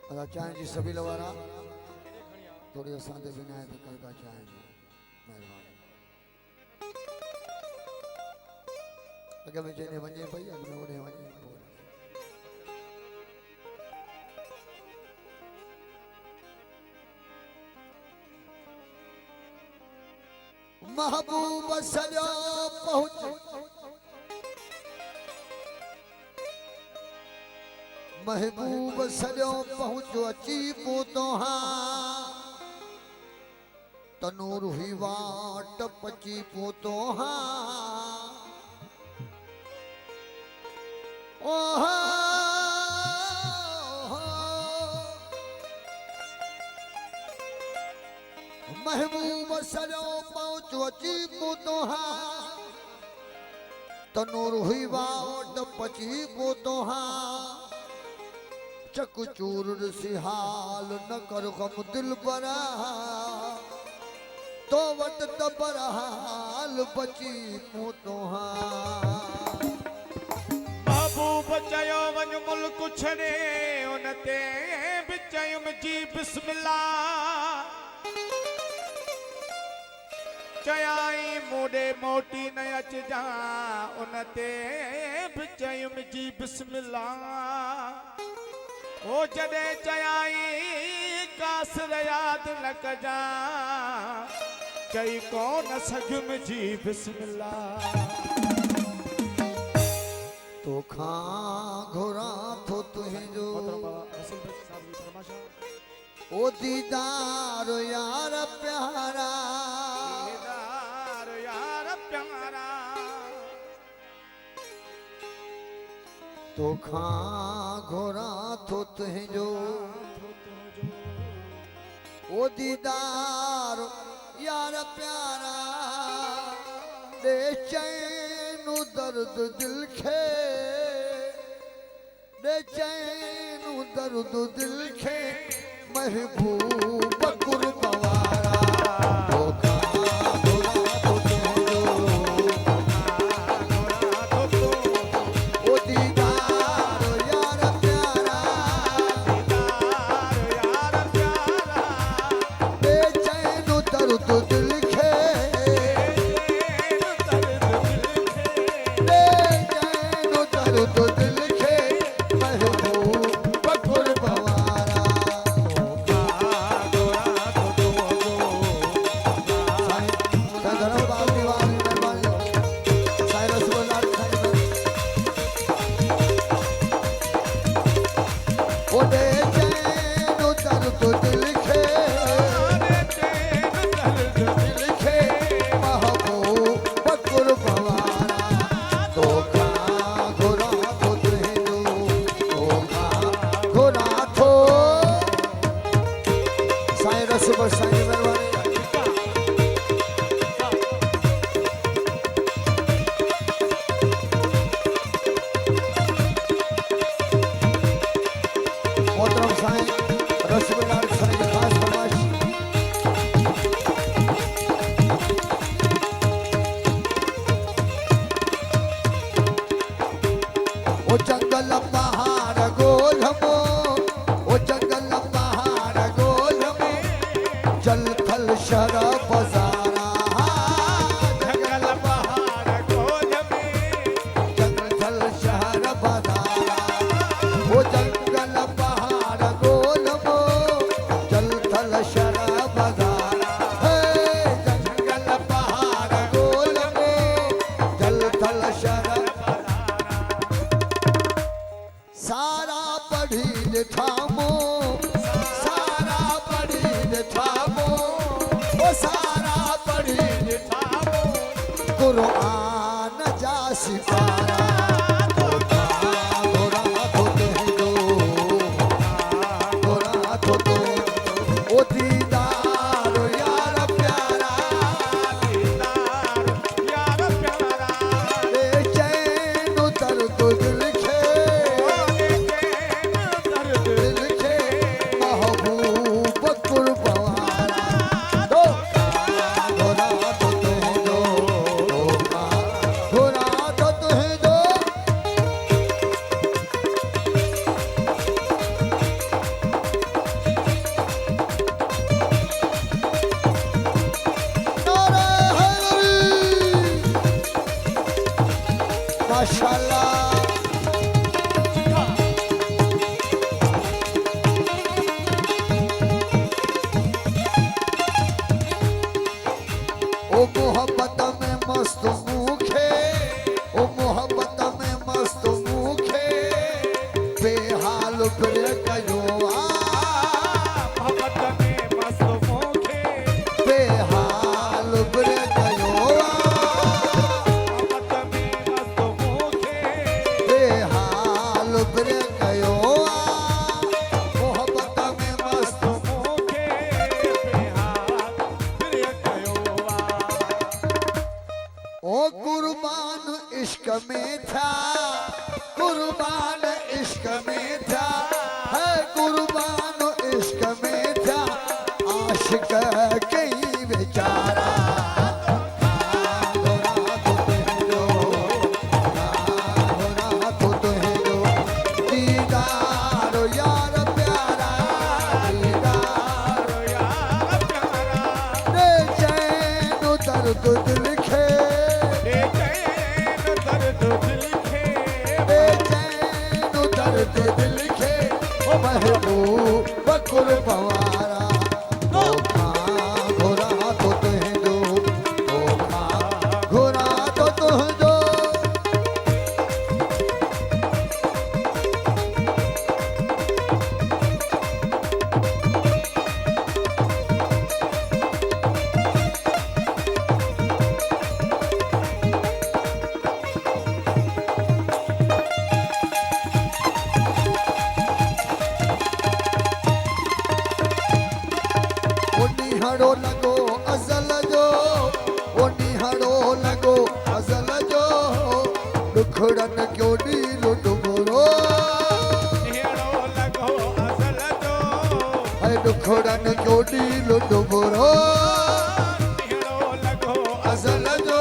चाहे जी सभी लवारा थोड़ी असांते बिना तो करदा चाहे जी मेहरबानी अगे में चने वने भई अगे में ओने वने महबूब सजो पहुंच महबूब सजो पहुंचो अची पोतो हाँ तनूर हुई वाट पची पोतो हाँ ओह महबूब सजो पहुंचो अची पोतो हाँ तनूर हुई वाट पची पोतो हाँ चक चूर सी हाल न कर गम दिल बरा तो वट तबर हाल बची पोतो महबूब चयो वञ मुल्क छॾे उन ते बि चयुमि जी बिस्मिल्लाह चयाई मूडे मोटी न अचजा उन ते बि चयुमि जी बिस्मिल्लाह ओ जॾे चयाई कासर यादि न कजा चई कोन सघुमि जी बिस्मिल्लाह तो खां घोरा थो तुझो ओ दीदार यार प्यारा यार प्यारा तो खां घोरा थो तुझो ओ दीदार यार प्यारा दे चैन दर्द दिल खे दे चैन दर्द दिल खे महबूब कुर्बारा तो ओ महबूब कुर्बारा धोखा घोरा तो तुझो धोखा घोरा तो तुझो निहड़ो लगो अज़ल जो ओ निहड़ो लगो अज़ल जो दुखड़न क्यों ॾीलो डुबरो निहड़ो लगो अज़ल जो है दुखड़न क्यों ॾीलो डुबरो निहड़ो लगो अज़ल जो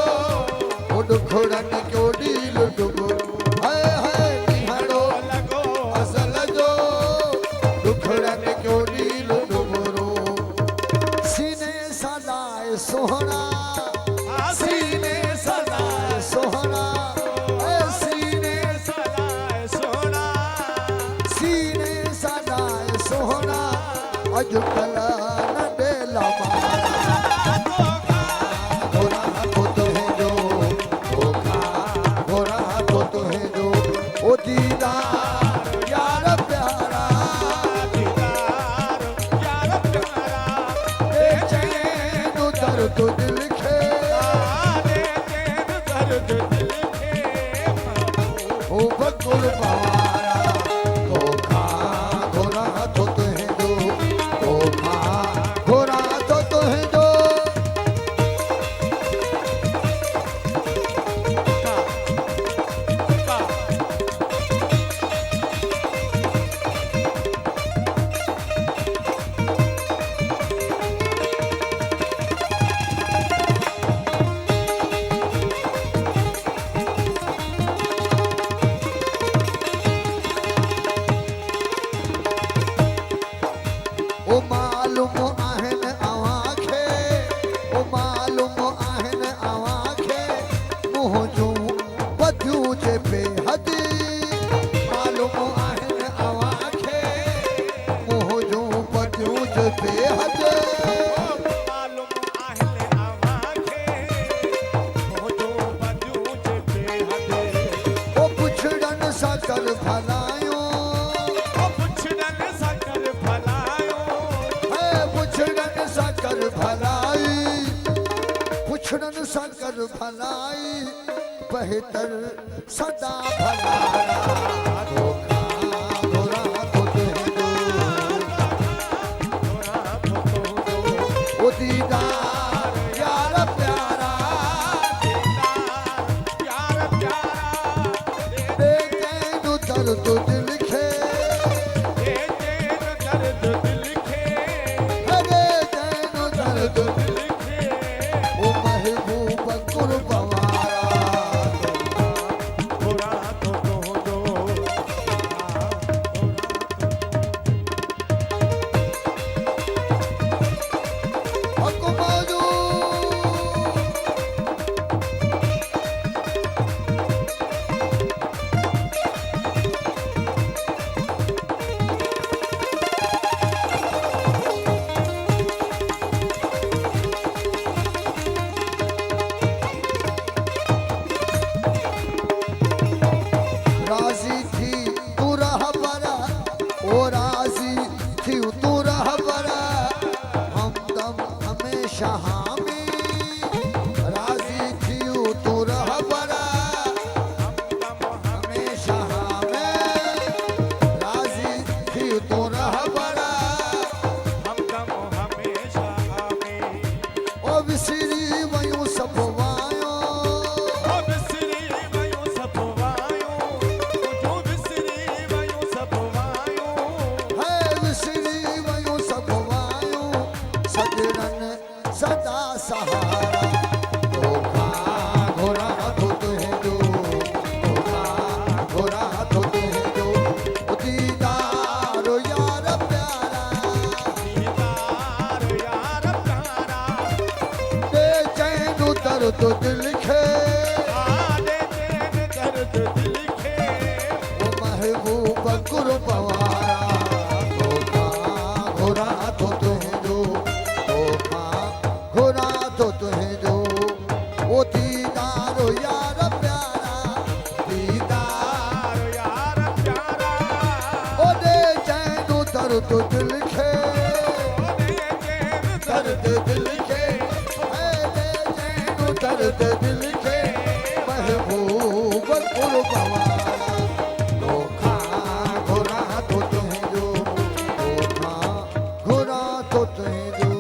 ओ दुखड़न क्यों ॾीलो डुबरो है निहड़ो लगो अज़ल जो दुखड़न क्यों ॾीलो डुबरो सीने सदाए सोहना सीने सदाए सोहना सीने सदाए सोना सीने सदाए सोहना अॼुकल्ह न ॾेला घोरा तो तुंहिंजो धोखा घोरा तो तुंहिंजो ओ दीदार यार प्यारा दीदार यार प्यारा ए चैन दर्द दिल खे दे चैन दर्द दिल खे ओ बकुल पवारा धोखा घोरा तो तुंहिंजो धोखा घोरा तो तुंहिंजो ओ मालूम आहिनि अव्हांखे ओ मालूम आहिनि अव्हांखे मुंहुं जूं बदियूं जे बेहदि मालूम आहिनि अव्हांखे मुंहुं जूं बदियूं जे बेहदि मालूम आहिनि अव्हांखे मुंहिंजो बदियूं जे बेहदि ओ पुछड़नि सां कर भलायूं ओ पुछड़नि सां कर भलायो है पुछड़नि सां कर भलाई पुछड़नि सां कर भलाई बहितर सदा भलारा धोखा घोरा तो तुंहिंजो ओ दीदार यार प्यारा यार प्यारा दे चैन दर्द दिल खे दे चैन दर्द दिल खे दे चैन दर्द दिल खे ओ महबूब कुर्बारा घोरा तो तुंहिंजो हक मौजू राजी थी तू रहबरा ओ राजी थी तू रहबरा हमदम हमेशा हामी राजी थी तू रहबरा हमेशा हामी राजी थी तू रहबरा हमदम हमेशा हमें ओ विसरी वयूं सभु वायूं ओ बिसरी वयूं सभु वायूं तुंहिंजो बिसरी वयूं सभु वायूं है विसरी वयूं सभु वायूं सजणनि सदा सहारा धोखा घोरा तो तुंहिंजो धोखा घोरा तो तुंहिंजो ओ दीदार यार प्यारा दीदार यार प्यारा दे चैन दर्द दिल खे दे चैन दर्द दिल खे ओ महबूब कुर्बारा दर्द दिल खे दर्द दिल खे दर्द दिल खे महबूब कुर्बान धोखा घुरा तो तुझो धोखा घुरा तो तुझो